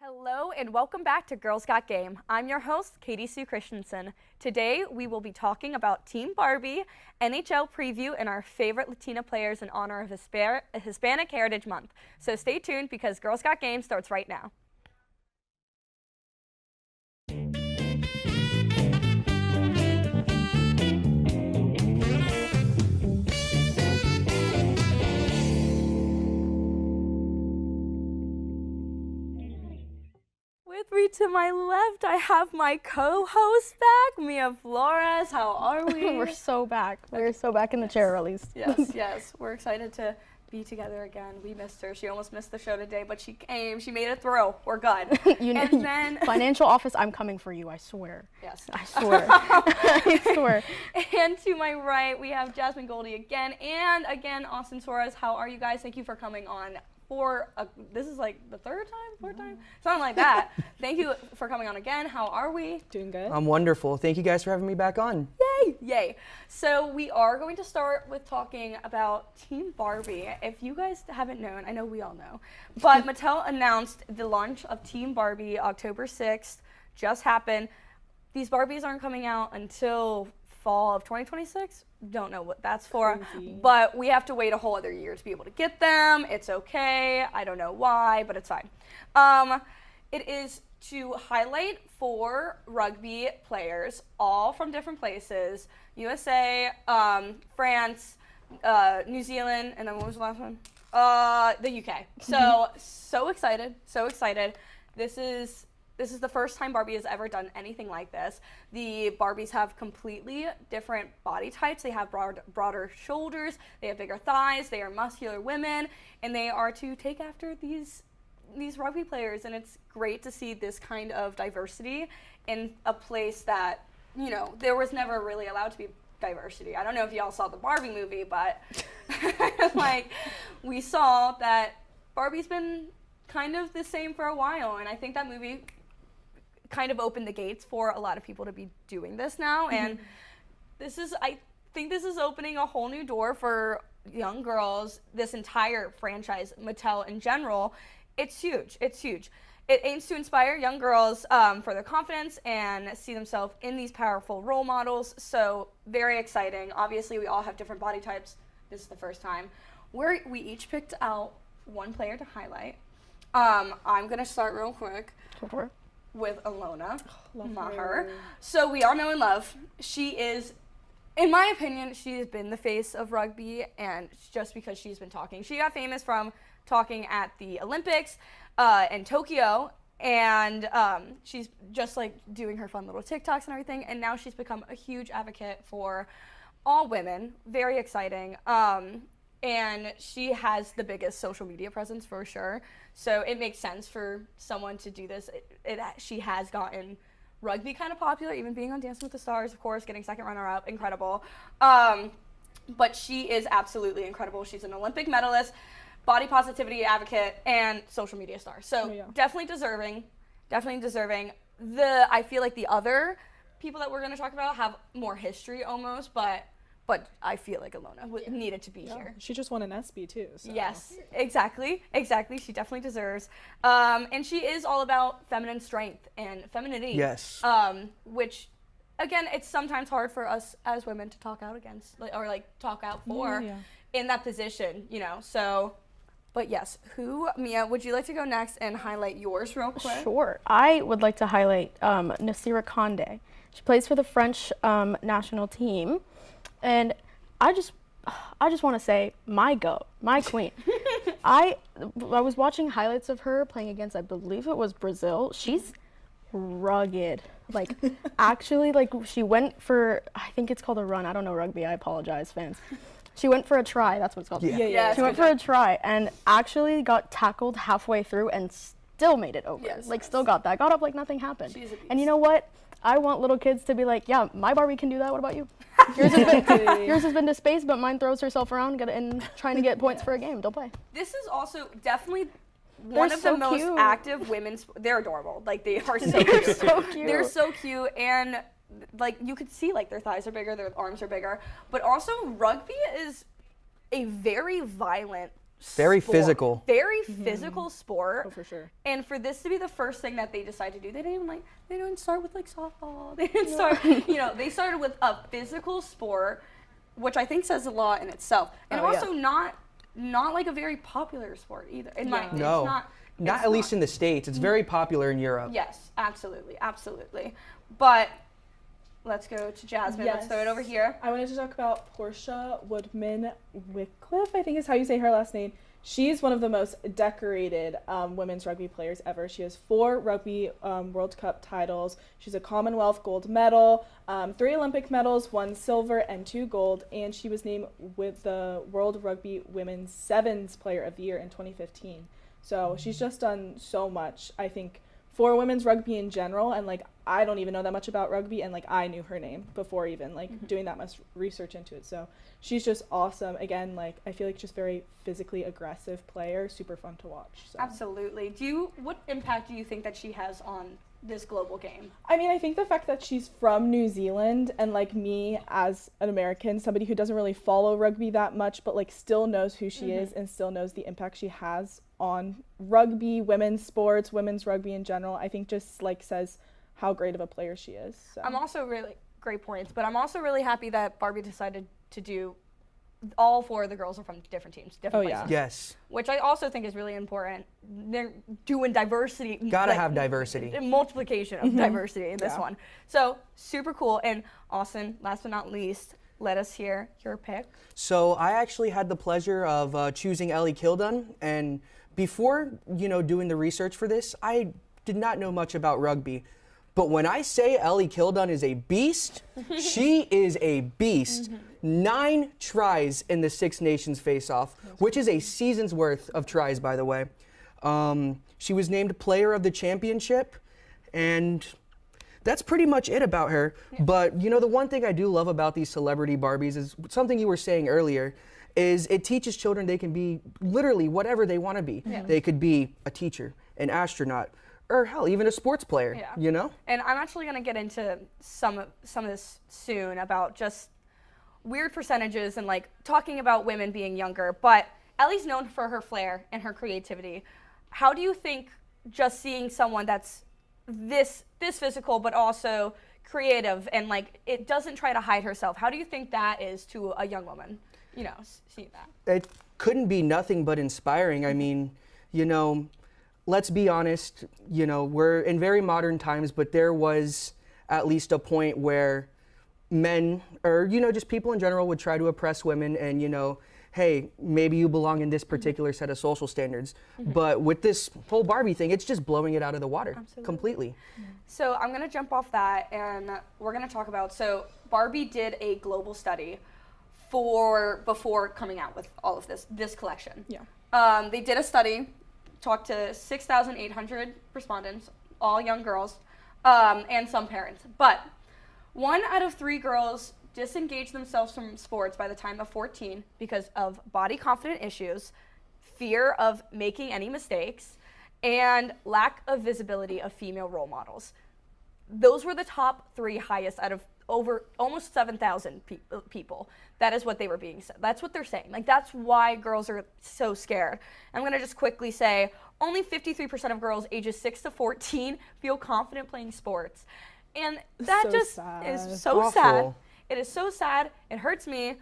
Hello and welcome back to Girls Got Game. I'm your host, Katie Sue Christianson. Today we will be talking about Team Barbie, NHL preview, and our favorite Latina players in honor of Hispanic Heritage Month. So stay tuned because Girls Got Game starts right now. With me to my left, I have my co-host back, Mia Flores. How are we? We're so back. We're so back in the chair, at least. Yes. We're excited to be together again. We missed her. She almost missed the show today, but she came. She made it through. We're good. And then financial office, I'm coming for you. I swear. Yes. I swear. I swear. And to my right, we have Jasmine Goldie again, and again, Austin Suarez. How are you guys? Thank you for coming on. This is like the fourth time, something like that. Thank you for coming on again. How are we? Doing good. I'm wonderful. Thank you guys for having me back on. Yay. So we are going to start with talking about Team Barbie. If you guys haven't known, I know we all know, but Mattel announced the launch of Team Barbie October 6th, just happened. These Barbies aren't coming out until fall of 2026. Don't know what that's for, but we have to wait a whole other year to be able to get them. It's okay. I don't know why, but it's fine. It is to highlight 4 rugby players, all from different places: USA, France, New Zealand, and then what was the last one? The UK. So excited. This is the first time Barbie has ever done anything like this. The Barbies have completely different body types. They have broader shoulders, they have bigger thighs, they are muscular women, and they are to take after these rugby players. And it's great to see this kind of diversity in a place that, there was never really allowed to be diversity. I don't know if y'all saw the Barbie movie, but we saw that Barbie's been kind of the same for a while, and I think that movie kind of opened the gates for a lot of people to be doing this now, and I think this is opening a whole new door for young girls, this entire franchise, Mattel in general. It's huge. It aims to inspire young girls for their confidence and see themselves in these powerful role models, so very exciting. Obviously, we all have different body types. This is the first time. We each picked out one player to highlight. I'm going to start real quick with Alona Maher. So we all know and love. She is, in my opinion, she has been the face of rugby, and just because she's been talking. She got famous from talking at the Olympics in Tokyo, and she's just doing her fun little TikToks and everything, and now she's become a huge advocate for all women. Very exciting. And she has the biggest social media presence for sure. So it makes sense for someone to do this. She has gotten rugby kind of popular, even being on Dancing with the Stars, of course, getting second runner-up, incredible. But she is absolutely incredible. She's an Olympic medalist, body positivity advocate, and social media star. So definitely deserving. I feel like the other people that we're going to talk about have more history almost, but I feel like Alona needed to be here. She just won an ESPY too. So. Yes, exactly. She definitely deserves. And she is all about feminine strength and femininity. Yes. Which, again, it's sometimes hard for us as women to talk out against, or talk out for in that position, So, but yes, Mia, would you like to go next and highlight yours real quick? Sure. I would like to highlight Nasira Condé. She plays for the French national team. And I just want to say, my goat, my queen. I was watching highlights of her playing against, I believe it was Brazil. She's rugged. Actually, she went for, I think it's called a run. I don't know rugby. I apologize, fans. She went for a try. That's what it's called. Yeah. She went for a try and actually got tackled halfway through and still made it over. Still got that. Got up like nothing happened. And you know what? I want little kids to be like, yeah, my Barbie can do that. What about you? Yours has been to space, but mine throws herself around and trying to get points for a game. Don't play. This is also definitely one of the most active women's. They're adorable. They are so cute. So cute. They're so cute, and you could see their thighs are bigger, their arms are bigger. But also, rugby is a very violent Very sport. physical. Very physical sport. Oh, for sure. And for this to be the first thing that they decide to do, they didn't start with like softball. They didn't start, they started with a physical sport, which I think says a lot in itself. And also not like a very popular sport either. In my opinion. No, It's not at least in the States. It's very popular in Europe. Yes, absolutely, absolutely. But let's go to Jasmine. Let's throw it over here. I wanted to talk about Portia Woodman-Wycliffe, I think is how you say her last name. She's one of the most decorated women's rugby players ever. She has 4 Rugby World Cup titles. She's a Commonwealth gold medal, 3 Olympic medals, 1 silver and 2 gold, and she was named with the World Rugby Women's Sevens Player of the Year in 2015. So she's just done so much, I think, for women's rugby in general, and like I don't even know that much about rugby, and like I knew her name before even like doing that much research into it. So she's just awesome. Again, like I feel like just very physically aggressive player, super fun to watch. So. Absolutely. What impact do you think that she has on this global game? I mean, I think the fact that she's from New Zealand, and like me as an American, somebody who doesn't really follow rugby that much, but like still knows who she is and still knows the impact she has on rugby, women's sports, women's rugby in general, I think just like says how great of a player she is. So. I'm also really great points, but I'm also really happy that Barbie decided to do all 4 of the girls are from different teams, different places. Yes. Which I also think is really important. They're doing diversity. Gotta have diversity. Multiplication of diversity in this one. So super cool. And Austin, last but not least, let us hear your pick. So I actually had the pleasure of choosing Ellie Kildun, and before, doing the research for this, I did not know much about rugby. But when I say Ellie Kildun is a beast, she is a beast. 9 tries in the Six Nations face-off, which is a season's worth of tries, by the way. She was named Player of the Championship, and that's pretty much it about her. Yeah. But, the one thing I do love about these celebrity Barbies is something you were saying earlier, is it teaches children they can be literally whatever they want to be. Yeah. They could be a teacher, an astronaut, or hell, even a sports player, And I'm actually going to get into some of this soon about just weird percentages and like talking about women being younger. But Ellie's known for her flair and her creativity. How do you think just seeing someone that's this physical but also creative and like it doesn't try to hide herself, how do you think that is to a young woman, seeing that? It couldn't be nothing but inspiring. I mean, let's be honest, we're in very modern times, but there was at least a point where men or, just people in general would try to oppress women and, hey, maybe you belong in this particular set of social standards. But with this whole Barbie thing, it's just blowing it out of the water. Absolutely. Completely. So I'm going to jump off that and we're going to talk about, so Barbie did a global study before coming out with all of this collection. Yeah. They did a study, talked to 6,800 respondents, all young girls, and some parents. But 1 out of 3 girls disengaged themselves from sports by the time of 14 because of body confidence issues, fear of making any mistakes, and lack of visibility of female role models. Those were the top 3 highest out of over almost 7,000 people. That is what they were being said. That's what they're saying. Like, that's why girls are so scared. I'm going to just quickly say only 53% of girls ages 6 to 14 feel confident playing sports. And that so just sad. is so Awful. sad. It is so sad. It hurts me.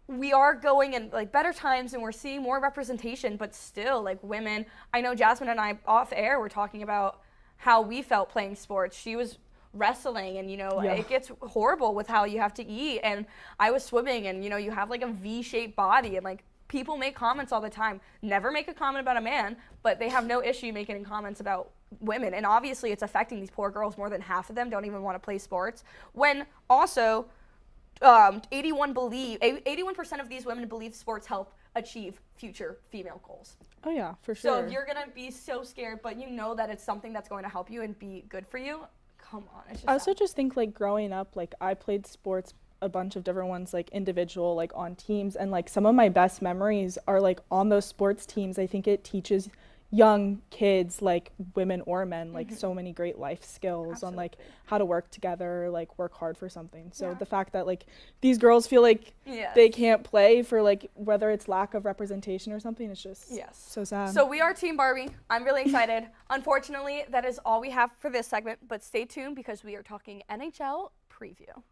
We are going in like better times and we're seeing more representation, but still like women, I know Jasmine and I off air were talking about how we felt playing sports. She was wrestling and it gets horrible with how you have to eat, and I was swimming and you have like a V-shaped body, and like people make comments all the time. Never make a comment about a man, but they have no issue making comments about women, and obviously it's affecting these poor girls. More than half of them don't even want to play sports, when also 81% of these women believe sports help achieve future female goals. Oh yeah, for sure. So if you're gonna be so scared, but that it's something that's going to help you and be good for you, come on. It's just I also just think like growing up, like I played sports, a bunch of different ones, like individual, like on teams, and like some of my best memories are like on those sports teams. I think it teaches young kids, like women or men, like so many great life skills on like how to work together, like work hard for something. So the fact that like these girls feel like they can't play for like whether it's lack of representation or something, it's just so sad. So we are Team Barbie. I'm really excited. Unfortunately, that is all we have for this segment, but stay tuned because we are talking NHL preview.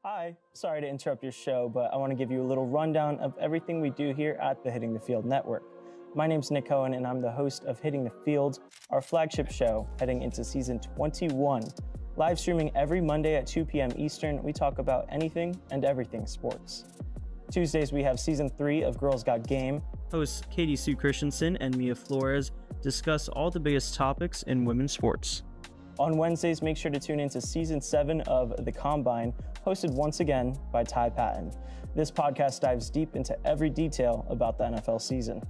Hi, sorry to interrupt your show, but I want to give you a little rundown of everything we do here at the Hitting the Field Network. My name's Nick Cohen, and I'm the host of Hitting the Field, our flagship show heading into season 21. Live streaming every Monday at 2 p.m. Eastern, we talk about anything and everything sports. Tuesdays, we have season 3 of Girls Got Game. Hosts Katie Sue Christianson and Mia Flores discuss all the biggest topics in women's sports. On Wednesdays, make sure to tune into season 7 of The Combine, hosted once again by Ty Patton. This podcast dives deep into every detail about the NFL season.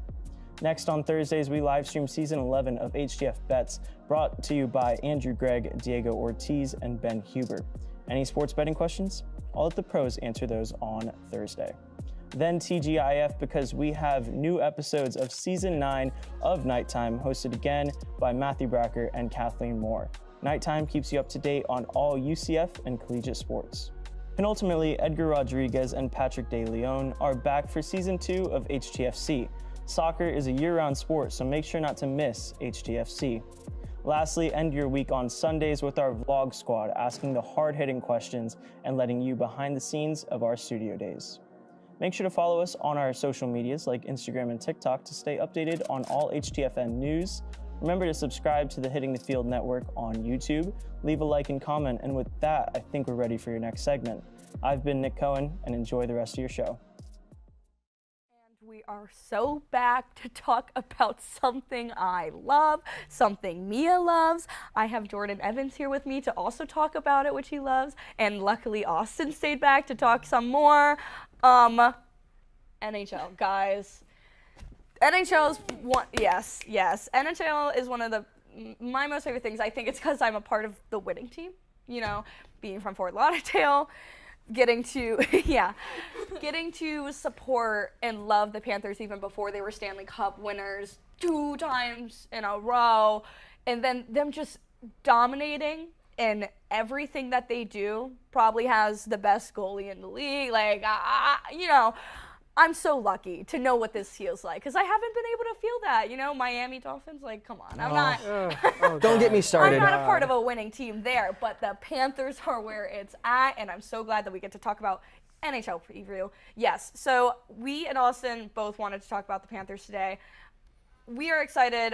Next on Thursdays, we live stream season 11 of HTF Bets, brought to you by Andrew Gregg, Diego Ortiz, and Ben Huber. Any sports betting questions? I'll let the pros answer those on Thursday. Then TGIF, because we have new episodes of season 9 of Nighttime, hosted again by Matthew Bracker and Kathleen Moore. Nighttime keeps you up to date on all UCF and collegiate sports. Penultimately, Edgar Rodriguez and Patrick De Leon are back for season 2 of HTFC. Soccer is a year-round sport, so make sure not to miss HTFC. Lastly, end your week on Sundays with our vlog squad, asking the hard-hitting questions and letting you behind the scenes of our studio days. Make sure to follow us on our social medias like Instagram and TikTok to stay updated on all HTFN news. Remember to subscribe to the Hitting the Field Network on YouTube, leave a like and comment, and with that, I think we're ready for your next segment. I've been Nick Cohen, and enjoy the rest of your show. And we are so back to talk about something I love, something Mia loves. I have Jordan Evans here with me to also talk about it, which he loves, and luckily Austin stayed back to talk some more. NHL, guys. NHL is one, yes. NHL is one of my most favorite things. I think it's because I'm a part of the winning team. You know, being from Fort Lauderdale, getting to support and love the Panthers even before they were Stanley Cup winners 2 times in a row, and then them just dominating in everything that they do. Probably has the best goalie in the league. Like, I'm so lucky to know what this feels like because I haven't been able to feel that. You know, Miami Dolphins, like, come on. I'm not. Don't get me started. I'm not a part of a winning team there, but the Panthers are where it's at, and I'm so glad that we get to talk about NHL preview. Yes, so we and Austin both wanted to talk about the Panthers today. We are excited.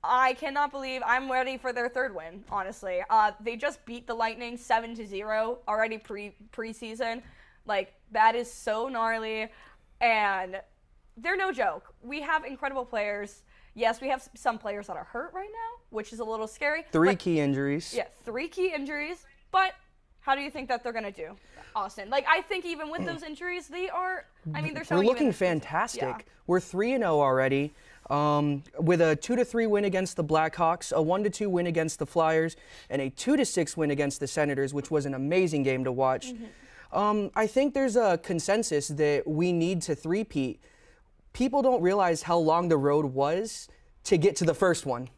I cannot believe I'm ready for their 3rd win, honestly. They just beat the Lightning 7-0 already preseason. Like, that is so gnarly. And they're no joke. We have incredible players. Yes, we have some players that are hurt right now, which is a little scary. 3 key injuries. Yeah, 3 key injuries. But how do you think that they're going to do, Austin? Like, I think even with those injuries, they're showing. We're looking fantastic. Yeah. We're 3-0 already, with a 2-3 win against the Blackhawks, a 1-2 win against the Flyers, and a 2-6 win against the Senators, which was an amazing game to watch. I think there's a consensus that we need to three-peat. People don't realize how long the road was to get to the first one,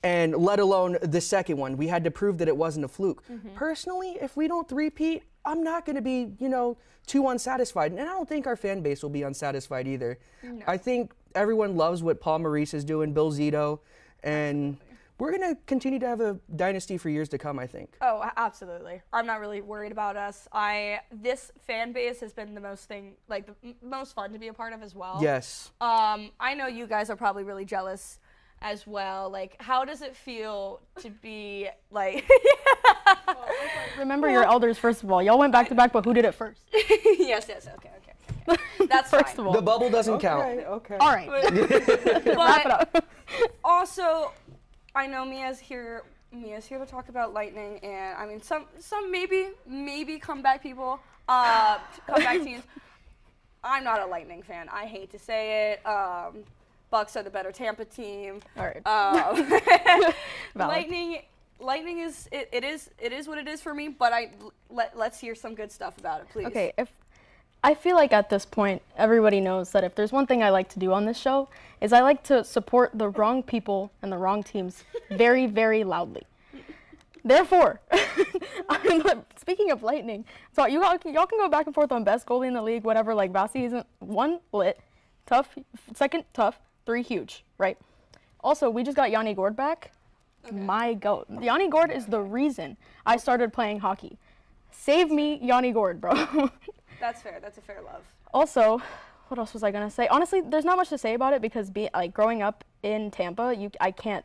and let alone the second one. We had to prove that it wasn't a fluke. Personally, if we don't three-peat, I'm not going to be, too unsatisfied. And I don't think our fan base will be unsatisfied either. No. I think everyone loves what Paul Maurice is doing, Bill Zito, and we're going to continue to have a dynasty for years to come, I think. Oh, absolutely. I'm not really worried about us. This fan base has been the most fun to be a part of as well. Yes. I know you guys are probably really jealous as well. Like, how does it feel to be like? Remember your elders, first of all. Y'all went back to back, but who did it first? Yes. Okay. That's first fine. of all. The bubble doesn't count. Okay. All right. Wrap it up. Also, I know Mia's here to talk about Lightning, and I mean some maybe comeback people, comeback teams. I'm not a Lightning fan. I hate to say it. Bucks are the better Tampa team. All right. Lightning is it is what it is for me. But let's hear some good stuff about it, please. Okay, I feel like at this point, everybody knows that if there's one thing I like to do on this show, is I like to support the wrong people and the wrong teams very, very loudly. Therefore, speaking of Lightning, so y'all can go back and forth on best goalie in the league, whatever. Like Vasi isn't one lit, tough, second tough, three huge, right? Also, we just got Yanni Gord back. Okay. My goat. Yanni Gord is the reason I started playing hockey. Save me, Yanni Gord, bro. That's fair. That's a fair love. Also, what else was I gonna say? Honestly, there's not much to say about it because growing up in Tampa, I can't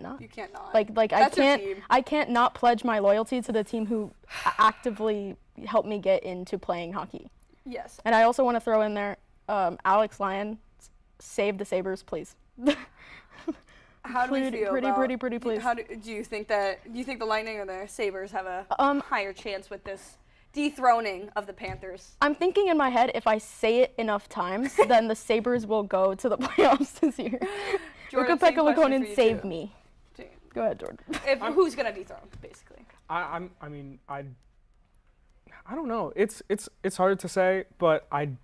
not. You can't not. Like That's your team. I can't not pledge my loyalty to the team who actively helped me get into playing hockey. Yes. And I also want to throw in there, Alex Lyon, save the Sabres, please. How do we feel Pretty, please. Do you think the Lightning or the Sabres have a higher chance with this dethroning of the Panthers? I'm thinking in my head, if I say it enough times, then the Sabres will go to the playoffs this year. Ukko-Pekka Luukkonen, save me. Go ahead, Jordan. Who's gonna dethrone, basically? I don't know. It's hard to say, but I'm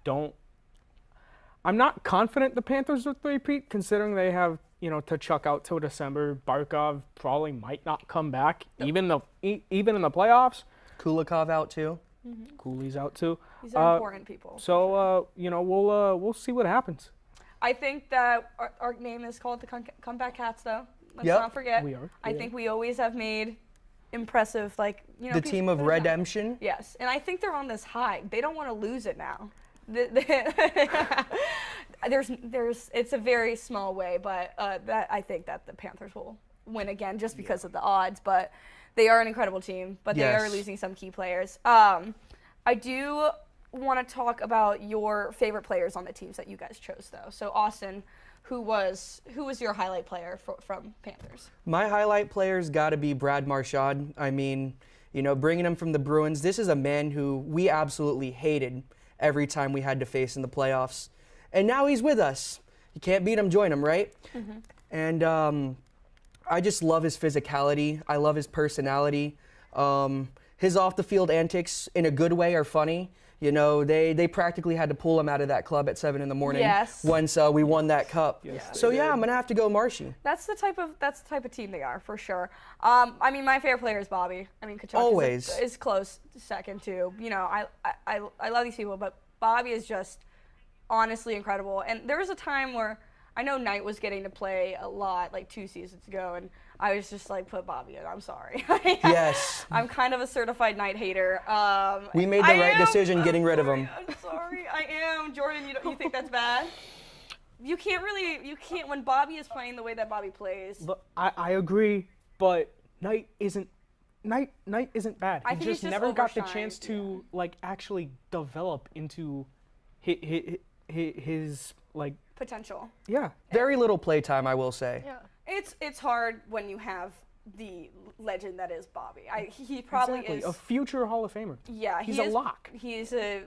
not confident the Panthers will repeat, considering they have, to chuck out till December. Barkov probably might not come back, even in the playoffs. Kulikov out too. Mm-hmm. Cooley's out too. These are important people. So we'll see what happens. I think that our name is called the Comeback Cats, though. Let's Yep. not forget. We are. I think we always have made impressive, the team of redemption. Yes, and I think they're on this high. They don't want to lose it now. It's a very small way, but that I think that the Panthers will win again just because of the odds. But they are an incredible team, but they are losing some key players. I do want to talk about your favorite players on the teams that you guys chose, though. So Austin, who was your highlight player from Panthers? My highlight player's got to be Brad Marchand. I mean, bringing him from the Bruins, this is a man who we absolutely hated every time we had to face in the playoffs. And now he's with us. You can't beat him, join him, right? Mm-hmm. And I just love his physicality. I love his personality. His off-the-field antics, in a good way, are funny. They practically had to pull him out of that club at 7 a.m. once we won that cup. Yes, so I'm gonna have to go Marshy. That's the type of team they are, for sure. I mean, my favorite player is Bobby. I mean, Tkachuk always is close second too. I love these people, but Bobby is just honestly incredible. And there was a time where I know Knight was getting to play a lot, like 2 seasons ago, and I was just like, put Bobby in. I'm sorry. Yes. I'm kind of a certified Knight hater. We made the right decision getting rid of him. I'm sorry. I am. Jordan, you think that's bad? You can't when Bobby is playing the way that Bobby plays. Look, I agree, but Knight isn't bad. I He think just he's never got the overshined, chance to actually develop into his Potential. yeah. Very little playtime, I will say. Yeah. It's hard when you have the legend that is Bobby. He probably is a future Hall of Famer. Yeah, he's a lock. He's a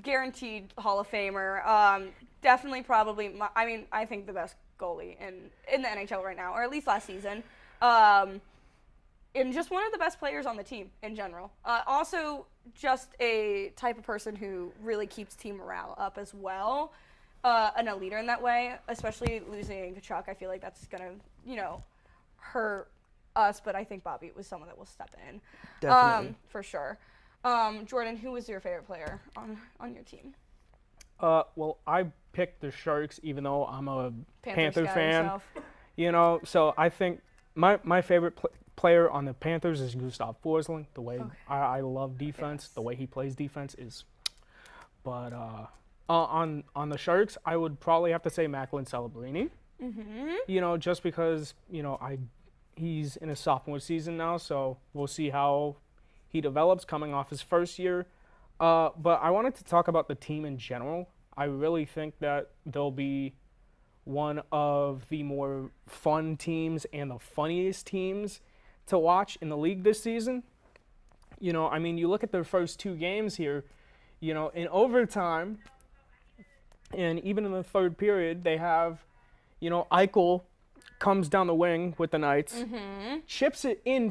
guaranteed Hall of Famer. Definitely, probably. I think the best goalie in the NHL right now, or at least last season. And just one of the best players on the team in general. Also, just a type of person who really keeps team morale up as well. And a leader in that way, especially losing Tkachuk. I feel like that's gonna, hurt us. But I think Bobby was someone that will step in, Definitely, for sure. Jordan, who was your favorite player on your team? Well, I picked the Sharks, even though I'm a Panther fan. Yourself. So I think my favorite player on the Panthers is Gustav Forsling. The way I love defense, the way he plays defense is. But on the Sharks, I would probably have to say Macklin Celebrini. Mm-hmm. Just because he's in his sophomore season now, so we'll see how he develops coming off his first year. But I wanted to talk about the team in general. I really think that they'll be one of the more fun teams and the funniest teams to watch in the league this season. You look at their first 2 games here, in overtime, and even in the third period, they have, Eichel comes down the wing with the Knights, chips it in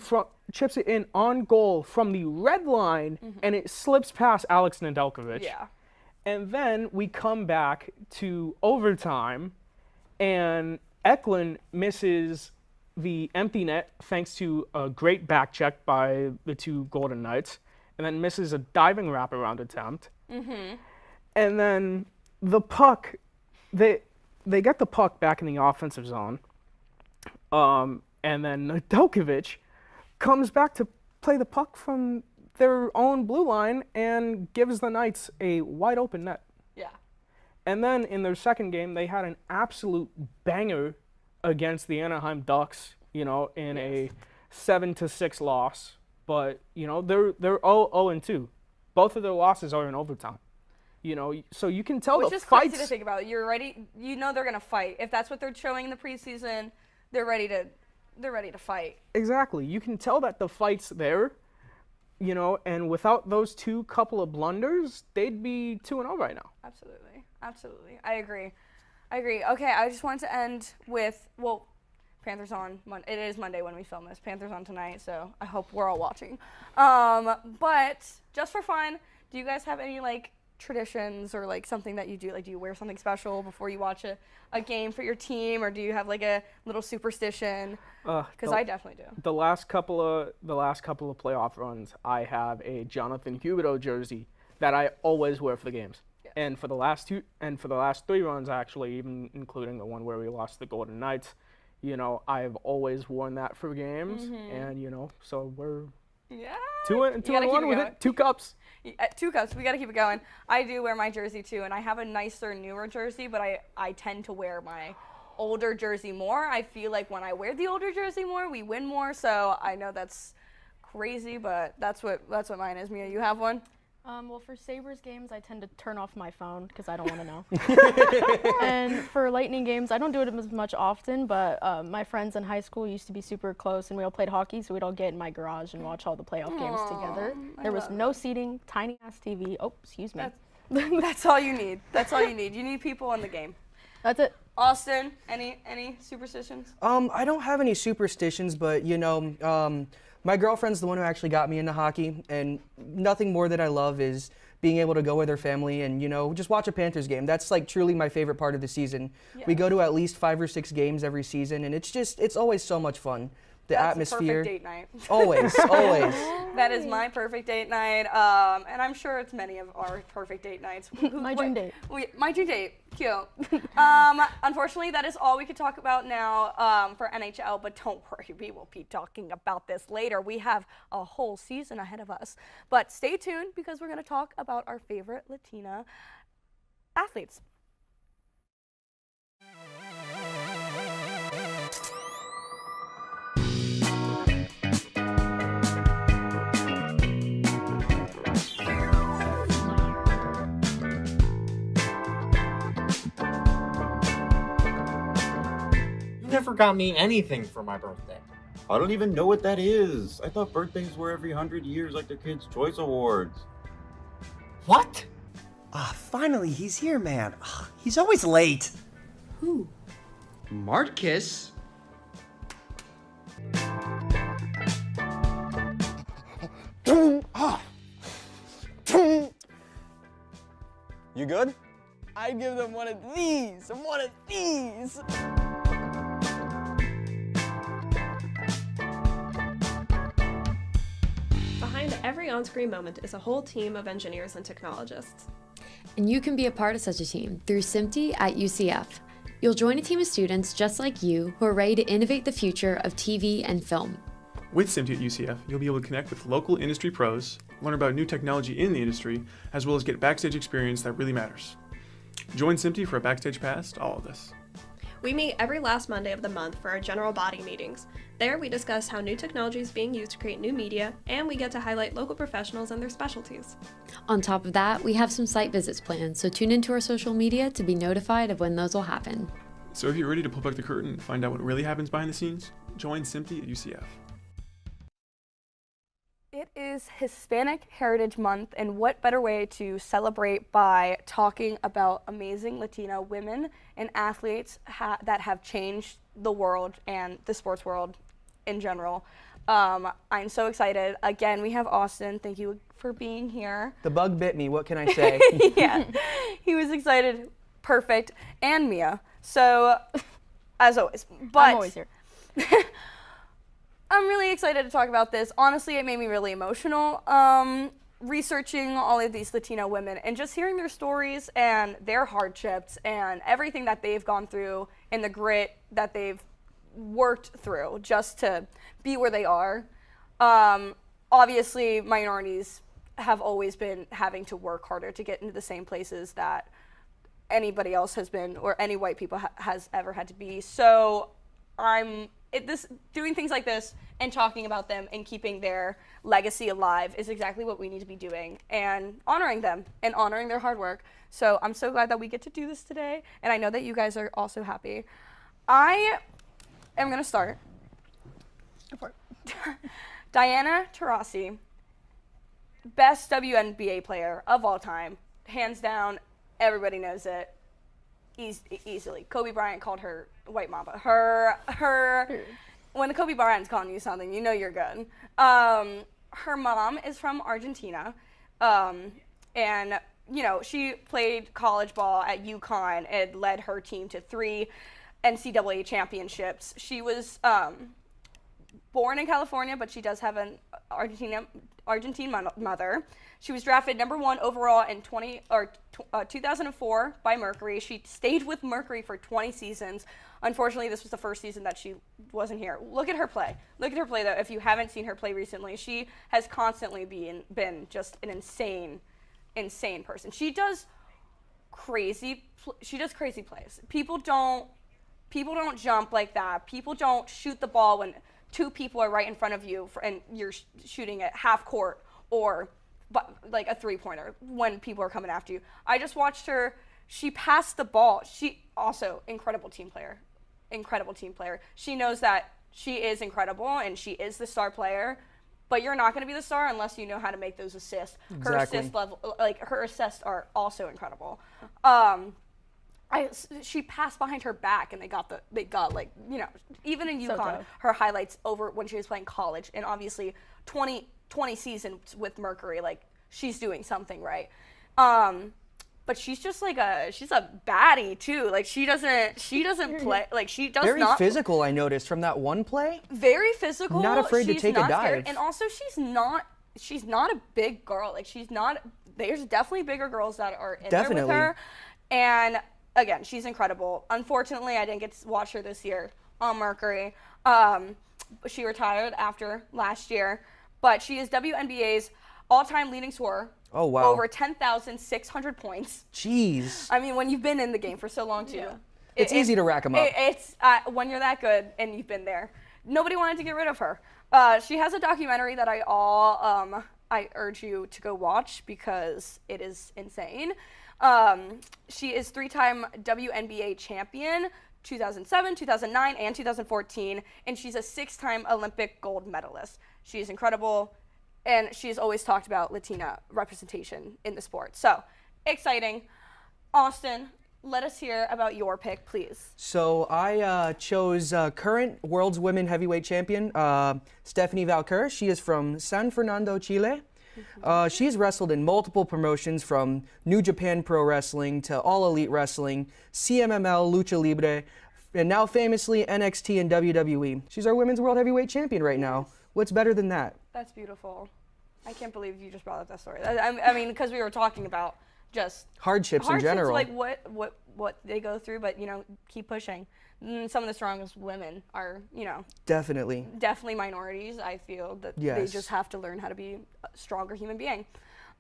on goal from the red line, and it slips past Alex Nedeljkovic. Yeah. And then we come back to overtime, and Eklund misses the empty net thanks to a great back check by the two Golden Knights, and then misses a diving wraparound attempt. And then the puck, they get the puck back in the offensive zone, and then Nedeljkovic comes back to play the puck from their own blue line and gives the Knights a wide open net. Yeah. And then in their second game, they had an absolute banger against the Anaheim Ducks, you know, in a 7-6 loss. But, you know, they're 0-2. Both of their losses are in overtime. You know, so you can tell Which the is fights. crazy to think about. You're ready. You know they're gonna fight. If that's what they're showing in the preseason, they're ready to fight. Exactly. You can tell that the fight's there. You know, and without those two couple of blunders, they'd be 2-0 right now. Absolutely. I agree. Okay, I just wanted to end with, well, Panthers on Monday. It is Monday when we film this. Panthers on tonight, so I hope we're all watching. But just for fun, do you guys have any like traditions or like something that you do? Like, do you wear something special before you watch a game for your team, or do you have like a little superstition? Because I definitely do. The last couple of playoff runs, I have a Jonathan Huberdeau jersey that I always wear for the games. Yeah. And for the last 3 runs, actually, even including the one where we lost to the Golden Knights, you know, I've always worn that for games, and you know, so we're 2-1 with it. 2 cups. 2 cups. We got to keep it going. I do wear my jersey too, and I have a nicer, newer jersey, but I tend to wear my older jersey more. I feel like when I wear the older jersey more, we win more. So I know that's crazy, but that's what mine is. Mia, you have one? Well, for Sabres games, I tend to turn off my phone because I don't want to know. And for Lightning games, I don't do it as much often, but my friends in high school used to be super close, and we all played hockey, so we'd all get in my garage and watch all the playoff games together. There was no seating, tiny-ass TV. Oh, excuse me. That's all you need. That's all you need. You need people in the game. That's it. Austin, any superstitions? I don't have any superstitions, but you know, my girlfriend's the one who actually got me into hockey, and nothing more that I love is being able to go with her family and, you know, just watch a Panthers game. That's like truly my favorite part of the season. Yeah. We go to at least 5 or 6 games every season, and it's always so much fun. The atmosphere. That's a perfect date night. Always. That is my perfect date night, and I'm sure it's many of our perfect date nights. My dream date. My dream date. Cute. Unfortunately, that is all we could talk about now for NHL, but don't worry, we will be talking about this later. We have a whole season ahead of us. But stay tuned because we're going to talk about our favorite Latina athletes. Never got me anything for my birthday. I don't even know what that is. I thought birthdays were every 100 years like the Kids' Choice Awards. What? Finally, he's here, man. He's always late. Who? Marcus? You good? I'd give them one of these and one of these. Behind every on-screen moment is a whole team of engineers and technologists. And you can be a part of such a team through SMPTE at UCF. You'll join a team of students just like you who are ready to innovate the future of TV and film. With SMPTE at UCF, you'll be able to connect with local industry pros, learn about new technology in the industry, as well as get backstage experience that really matters. Join SMPTE for a backstage pass to all of this. We meet every last Monday of the month for our general body meetings. There we discuss how new technology is being used to create new media, and we get to highlight local professionals and their specialties. On top of that, we have some site visits planned, so tune into our social media to be notified of when those will happen. So if you're ready to pull back the curtain and find out what really happens behind the scenes, join SMPTE at UCF. It is Hispanic Heritage Month, and what better way to celebrate by talking about amazing Latina women and athletes that have changed the world and the sports world in general. I'm so excited. Again, we have Austin. Thank you for being here. The bug bit me. What can I say? Yeah, he was excited. Perfect. And Mia. So, as always. But I'm always here. I'm really excited to talk about this. Honestly, it made me really emotional. Researching all of these Latino women and just hearing their stories and their hardships and everything that they've gone through and the grit that they've worked through just to be where they are. Obviously, minorities have always been having to work harder to get into the same places that anybody else has been or any white people has ever had to be. So doing things like this and talking about them and keeping their legacy alive is exactly what we need to be doing and honoring them and honoring their hard work. So I'm so glad that we get to do this today, and I know that you guys are also happy. I am going to start. Diana Taurasi, best WNBA player of all time, hands down, everybody knows it. Easily. Kobe Bryant called her White Mamba. When Kobe Bryant's calling you something, you know you're good. Her mom is from Argentina, and she played college ball at UConn and led her team to 3 NCAA championships. She was born in California, but she does have an Argentine mother. She was drafted #1 overall in 2004 by Mercury. She stayed with Mercury for 20 seasons. Unfortunately, this was the first season that she wasn't here. Look at her play. Look at her play, though. If you haven't seen her play recently, she has constantly been just an insane person. She does crazy plays. People don't jump like that. People don't shoot the ball when 2 people are right in front of you and you're shooting at half court or like a 3-pointer when people are coming after you. I just watched her. She passed the ball. She also incredible team player. She knows that she is incredible and she is the star player, but you're not going to be the star unless you know how to make those assists. Exactly. Her assists are also incredible. She passed behind her back and they got even in UConn, her highlights over when she was playing college, and obviously 20 seasons with Mercury, like she's doing something right. But she's just she's a baddie too. Like she doesn't play, like she does Very not. Very physical, I noticed from that one play. Very physical. Not afraid to take a dive. Scared. And also she's not a big girl. Like there's definitely bigger girls that are in there with her. And again, she's incredible. Unfortunately, I didn't get to watch her this year on Mercury. She retired after last year, but she is WNBA's all-time leading scorer. Oh, wow. Over 10,600 points. Jeez. I mean, when you've been in the game for so long, too. Yeah. It's easy to rack them up. It's when you're that good and you've been there. Nobody wanted to get rid of her. She has a documentary that I urge you to go watch because it is insane. She is 3-time WNBA champion, 2007, 2009, and 2014, and she's a 6-time Olympic gold medalist. She's incredible, and she's always talked about Latina representation in the sport. So, exciting. Austin, let us hear about your pick, please. So I chose current world's women heavyweight champion, Stephanie Valcour. She is from San Fernando, Chile. She's wrestled in multiple promotions from New Japan Pro Wrestling to All Elite Wrestling, CMML, Lucha Libre, and now famously NXT and WWE. She's our women's world heavyweight champion right now. What's better than that? That's beautiful. I can't believe you just brought up that story. I mean, because we were talking about just hardships in general. Like what they go through, but keep pushing. Some of the strongest women are, definitely minorities. I feel that yes. They just have to learn how to be a stronger human being.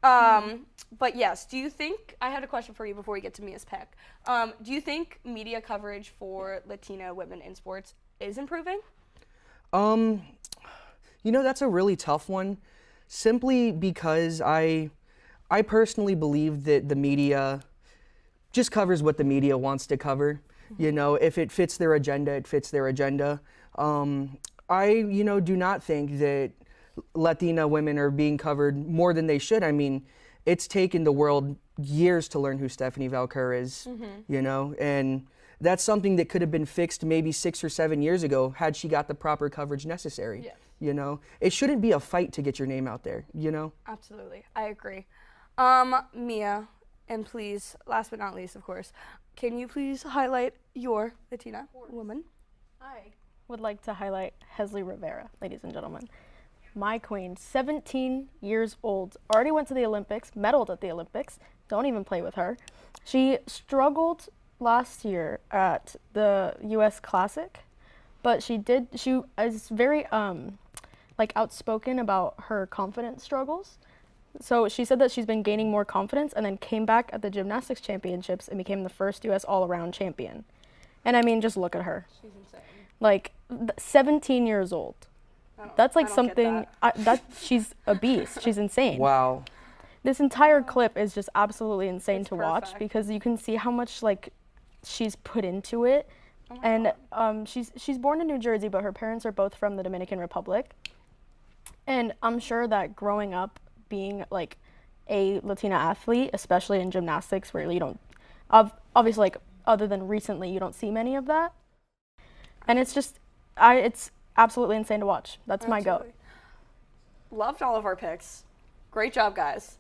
But yes, do you think, I had a question for you before we get to Mia's pick. Do you think media coverage for Latina women in sports is improving? That's a really tough one, simply because I personally believe that the media just covers what the media wants to cover. If it fits their agenda, it fits their agenda. I do not think that Latina women are being covered more than they should. I mean, it's taken the world years to learn who Stephanie Valcour is, and that's something that could have been fixed maybe 6 or 7 years ago had she got the proper coverage necessary. Yes. You know, it shouldn't be a fight to get your name out there, you know? Absolutely. I agree. Mia, and please, last but not least, of course, can you please highlight your Latina woman? I would like to highlight Hesley Rivera, ladies and gentlemen. My queen, 17 years old, already went to the Olympics, medaled at the Olympics. Don't even play with her. She struggled last year at the U.S. Classic, but she is very outspoken about her confidence struggles. So she said that she's been gaining more confidence and then came back at the gymnastics championships and became the first U.S. all-around champion. And I mean, just look at her. She's insane. Like, 17 years old. That's like something, she's a beast. She's insane. Wow. This entire clip is just absolutely insane It's to watch perfect. because you can see how much like she's put into it. And she's born in New Jersey, but her parents are both from the Dominican Republic. And I'm sure that growing up being like a Latina athlete, especially in gymnastics where you don't, obviously like other than recently, you don't see many of that. And it's just, it's absolutely insane to watch. That's my goat. Loved all of our picks. Great job, guys.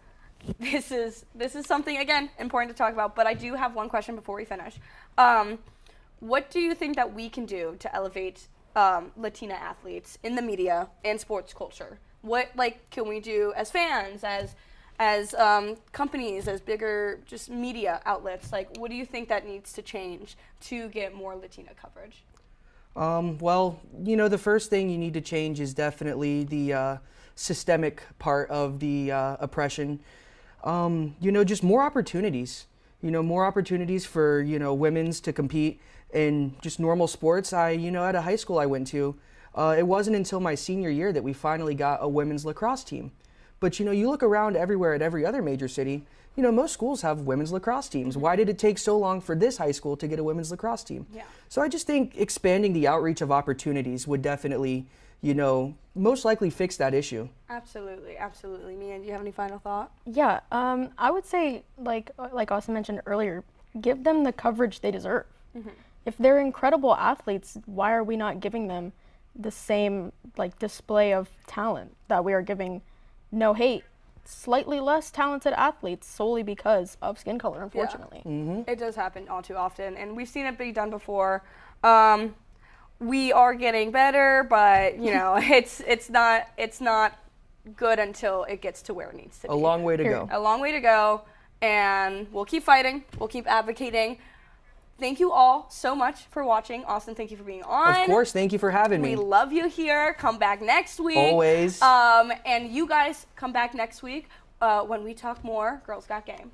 This is something, again, important to talk about, but I do have one question before we finish. What do you think that we can do to elevate Latina athletes in the media and sports culture? What can we do as fans, as companies, as bigger just media outlets? What do you think that needs to change to get more Latina coverage? Well, the first thing you need to change is definitely the systemic part of the oppression. Just more opportunities. More opportunities for, women's to compete in just normal sports. At a high school I went to, it wasn't until my senior year that we finally got a women's lacrosse team. But, you look around everywhere at every other major city, most schools have women's lacrosse teams. Why did it take so long for this high school to get a women's lacrosse team? Yeah. So I just think expanding the outreach of opportunities would definitely, most likely fix that issue. Absolutely, absolutely. Mia, do you have any final thought? Yeah, I would say, like Austin mentioned earlier, give them the coverage they deserve. Mm-hmm. If they're incredible athletes, why are we not giving them the same display of talent that we are giving, no hate, slightly less talented athletes solely because of skin color, unfortunately? Yeah. Mm-hmm. It does happen all too often, and we've seen it be done before. We are getting better, but it's not good until it gets to where it needs to be. A long way to go. A long way to go, and we'll keep fighting. We'll keep advocating. Thank you all so much for watching. Austin, thank you for being on. Of course, thank you for having me. We love you here. Come back next week. Always. And you guys come back next week when we talk more Girls Got Game.